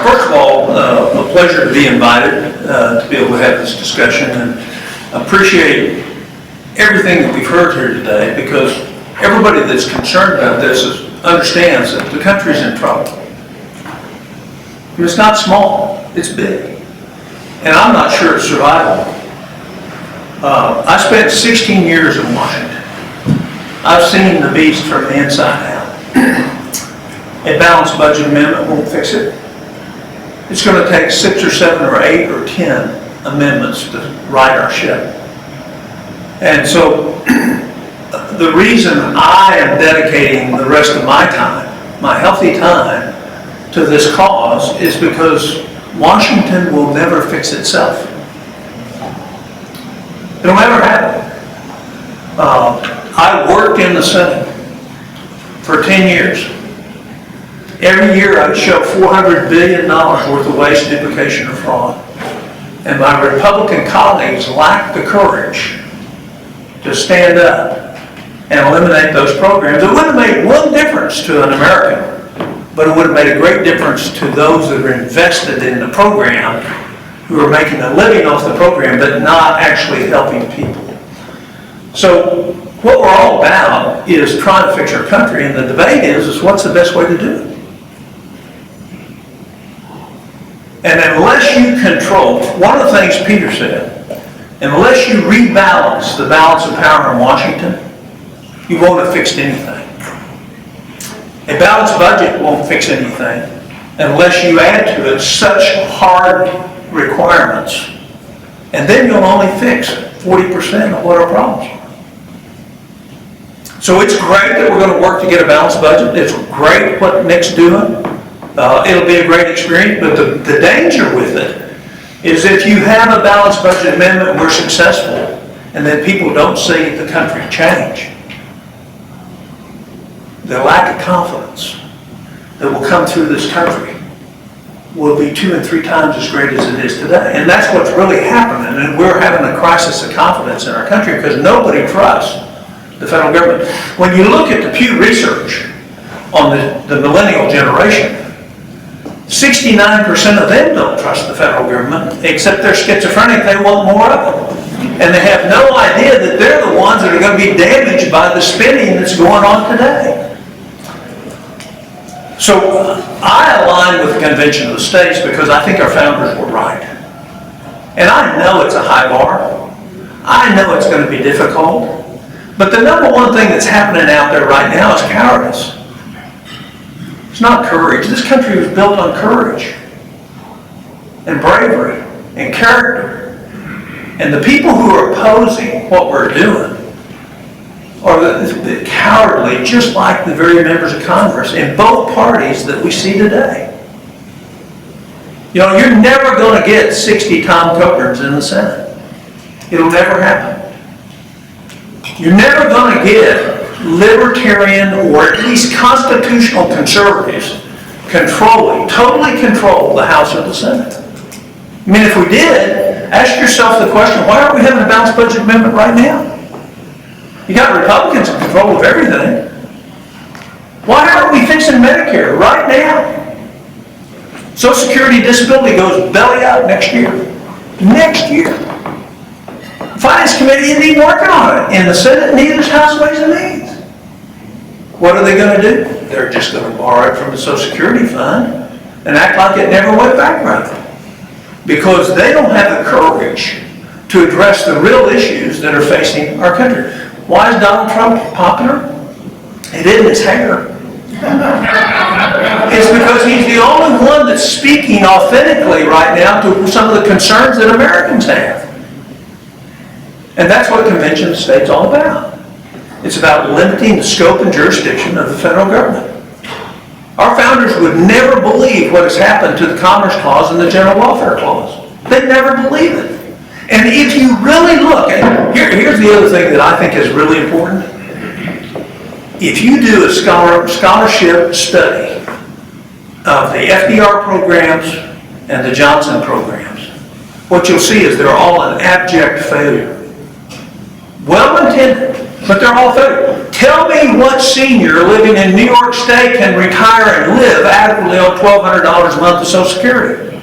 First of all, a pleasure to be invited to be able to have this discussion, and appreciate everything that we've heard here today, because everybody that's concerned about this understands that the country's in trouble. And it's not small, it's big. And I'm not sure it's survivable. I spent 16 years in Washington. I've seen the beast from the inside out. A balanced budget amendment won't fix it. It's going to take 6 or 7 or 8 or 10 amendments to right our ship. And so the reason I am dedicating the rest of my time, my healthy time, to this cause is because Washington will never fix itself. It'll never happen. I worked in the Senate for 10 years. Every year I would show $400 billion worth of waste, duplication, or fraud. And my Republican colleagues lacked the courage to stand up and eliminate those programs. It wouldn't have made one difference to an American, but it would have made a great difference to those that are invested in the program, who are making a living off the program, but not actually helping people. So what we're all about is trying to fix our country, and the debate is what's the best way to do it? And unless you control, one of the things Peter said, unless you rebalance the balance of power in Washington, you won't have fixed anything. A balanced budget won't fix anything unless you add to it such hard requirements. And then you'll only fix 40% of what our problems are. So it's great that we're going to work to get a balanced budget. It's great what Nick's doing. It'll be a great experience, but the danger with it is if you have a balanced budget amendment and we're successful, and then people don't see the country change, the lack of confidence that will come through this country will be 2 and 3 times as great as it is today. And that's what's really happening, and we're having a crisis of confidence in our country because nobody trusts the federal government. When you look at the Pew Research on the millennial generation, 69% of them don't trust the federal government, except they're schizophrenic, they want more of them. And they have no idea that they're the ones that are going to be damaged by the spending that's going on today. So I align with the Convention of the States because I think our founders were right. And I know it's a high bar. I know it's going to be difficult. But the number one thing that's happening out there right now is cowardice. It's not courage. This country was built on courage and bravery and character. And the people who are opposing what we're doing are the cowardly, just like the very members of Congress in both parties that we see today. You know, you're never going to get 60 Tom Coburns in the Senate. It'll never happen. You're never going to get libertarian or at least constitutional conservatives totally control the House or the Senate. I mean, if we did, ask yourself the question, why aren't we having a balanced budget amendment right now? You got Republicans in control of everything. Why aren't we fixing Medicare right now? Social Security disability goes belly out next year. Next year. The Finance Committee isn't even working on it in the Senate, neither is House Ways and Means. What are they going to do? They're just going to borrow it from the Social Security fund and act like it never went bankrupt. Because they don't have the courage to address the real issues that are facing our country. Why is Donald Trump popular? It isn't his hair. It's because he's the only one that's speaking authentically right now to some of the concerns that Americans have. And that's what the Convention of the States is all about. It's about limiting the scope and jurisdiction of the federal government. Our founders would never believe what has happened to the Commerce Clause and the General Welfare Clause. They'd never believe it. And if you really look, and here's the other thing that I think is really important. If you do a scholarship study of the FDR programs and the Johnson programs, what you'll see is they're all an abject failure. Well intended, but they're all failure. Tell me what senior living in New York State can retire and live adequately on $1,200 a month of Social Security.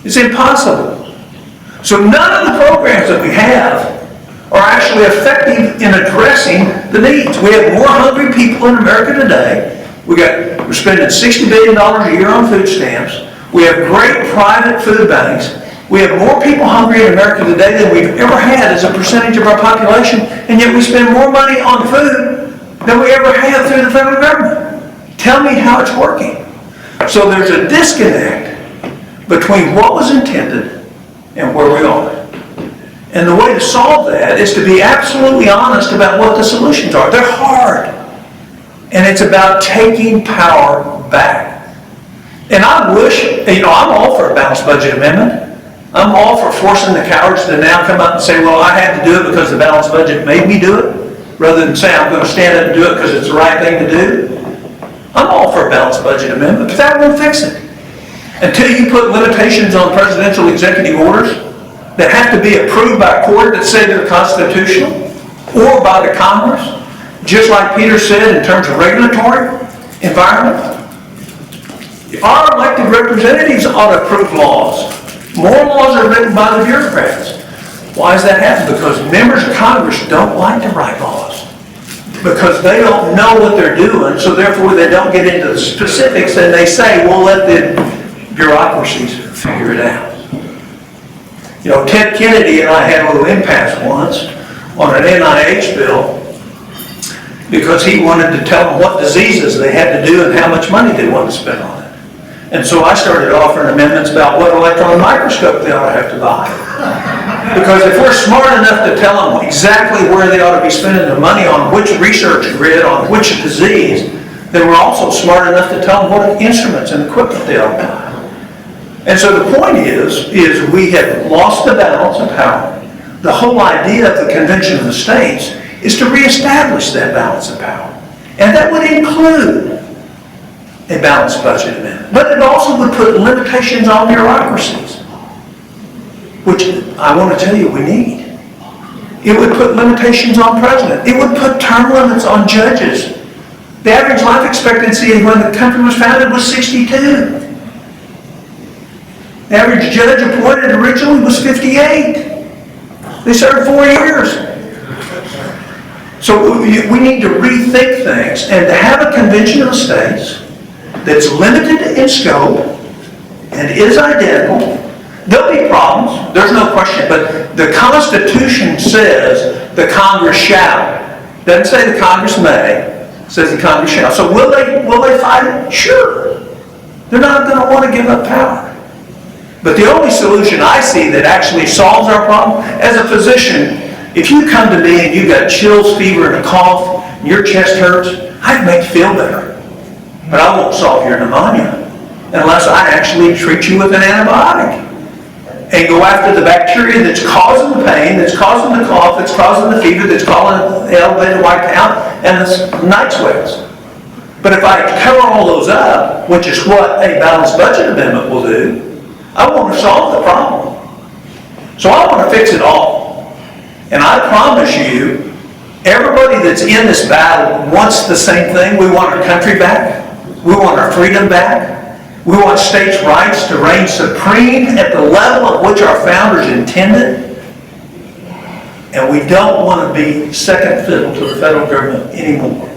It's impossible. So none of the programs that we have are actually effective in addressing the needs. We have more hungry people in America today. We're spending $60 billion a year on food stamps. We have great private food banks. We have more people hungry in America today than we've ever had as a percentage of our population, and yet we spend more money on food than we ever have through the federal government. Tell me how it's working. So there's a disconnect between what was intended and where we are. And the way to solve that is to be absolutely honest about what the solutions are. They're hard. And it's about taking power back. And I wish, I'm all for a balanced budget amendment. I'm all for forcing the cowards to now come out and say, well, I had to do it because the balanced budget made me do it, rather than say I'm going to stand up and do it because it's the right thing to do. I'm all for a balanced budget amendment, but that won't fix it. Until you put limitations on presidential executive orders that have to be approved by a court that say they're constitutional, or by the Congress, just like Peter said in terms of regulatory environment. If our elected representatives ought to approve laws, more laws are written by the bureaucrats. Why does that happen? Because members of Congress don't like to write laws. Because they don't know what they're doing, so therefore they don't get into the specifics, and they say, well, let the bureaucracies figure it out. Ted Kennedy and I had a little impasse once on an NIH bill because he wanted to tell them what diseases they had to do and how much money they wanted to spend on it. And so I started offering amendments about what electron microscope they ought to have to buy. Because if we're smart enough to tell them exactly where they ought to be spending their money on which research grid, on which disease, then we're also smart enough to tell them what instruments and equipment they ought to buy. And so the point is we have lost the balance of power. The whole idea of the Convention of the States is to reestablish that balance of power. And that would include a balanced budget amendment. But it also would put limitations on bureaucracies, which I want to tell you we need. It would put limitations on president. It would put term limits on judges. The average life expectancy when the country was founded was 62. The average judge appointed originally was 58. They served 4 years. So we need to rethink things, and to have a convention of the states that's limited in scope and is identical. There'll be problems, there's no question, but the Constitution says the Congress shall. Doesn't say the Congress may, it says the Congress shall. So will they fight it? Sure. They're not going to want to give up power. But the only solution I see that actually solves our problem, as a physician, if you come to me and you've got chills, fever, and a cough, and your chest hurts, I'd make you feel better. But I won't solve your pneumonia unless I actually treat you with an antibiotic and go after the bacteria that's causing the pain, that's causing the cough, that's causing the fever, that's causing the elevated white count, and the night sweats. But if I cover all those up, which is what a balanced budget amendment will do, I want to solve the problem. So I want to fix it all. And I promise you, everybody that's in this battle wants the same thing. We want our country back. We want our freedom back. We want states' rights to reign supreme at the level of which our founders intended. And we don't want to be second fiddle to the federal government anymore.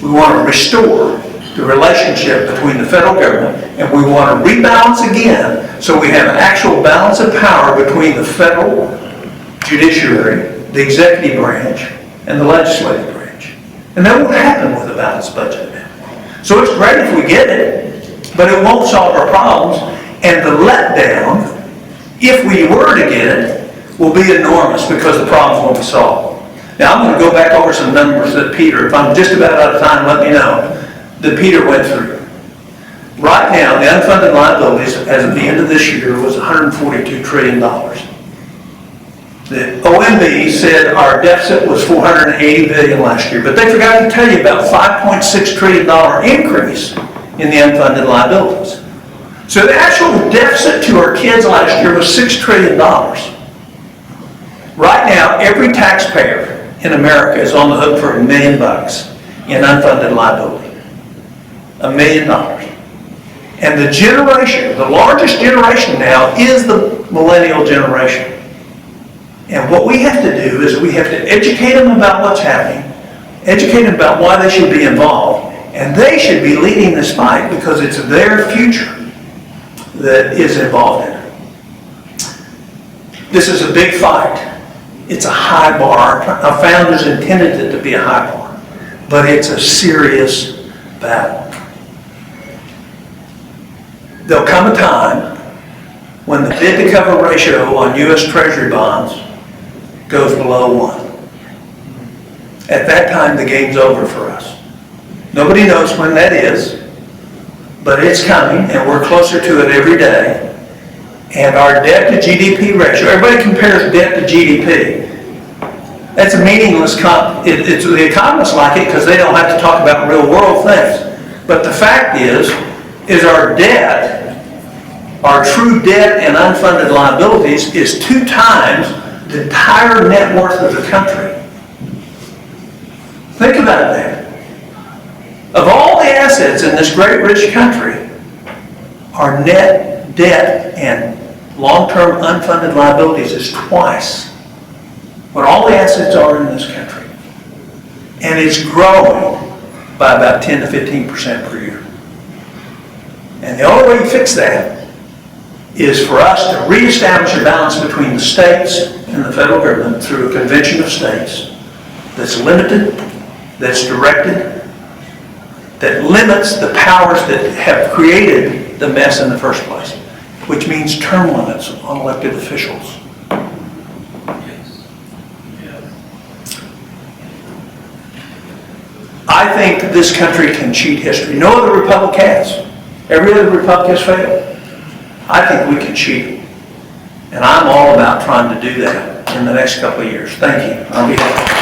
We want to restore the relationship between the federal government, and we want to rebalance again so we have an actual balance of power between the federal judiciary, the executive branch, and the legislative branch. And that won't happen with a balanced budget amendment. So it's great if we get it, but it won't solve our problems, and the letdown, if we were to get it, will be enormous because the problems won't be solved. Now I'm going to go back over some numbers that Peter, if I'm just about out of time, let me know, that Peter went through. Right now, the unfunded liabilities as of the end of this year was $142 trillion. The OMB said our deficit was $480 billion last year, but they forgot to tell you about $5.6 trillion increase in the unfunded liabilities. So the actual deficit to our kids last year was $6 trillion. Right now, every taxpayer in America is on the hook for $1 million in unfunded liability. $1 million. And the generation, the largest generation now, is the millennial generation. And what we have to do is we have to educate them about what's happening, educate them about why they should be involved, and they should be leading this fight because it's their future that is involved in it. This is a big fight. It's a high bar. Our founders intended it to be a high bar, but it's a serious battle. There'll come a time when the bid-to-cover ratio on U.S. Treasury bonds goes below 1. At that time, the game's over for us. Nobody knows when that is, but it's coming, and we're closer to it every day. And our debt-to-GDP ratio, everybody compares debt to GDP. That's a meaningless the economists like it because they don't have to talk about real-world things. But the fact is our debt, our true debt and unfunded liabilities is 2 times the entire net worth of the country. Think about that. Of all the assets in this great rich country, our net debt and long-term unfunded liabilities is twice what all the assets are in this country. And it's growing by about 10 to 15% per year. And the only way you fix that is for us to reestablish a balance between the states and the federal government through a convention of states that's limited, that's directed, that limits the powers that have created the mess in the first place, which means term limits on elected officials. I think this country can cheat history. No other republic has. Every other republic has failed. I think we can cheat. And I'm all about trying to do that in the next couple of years. Thank you. On behalf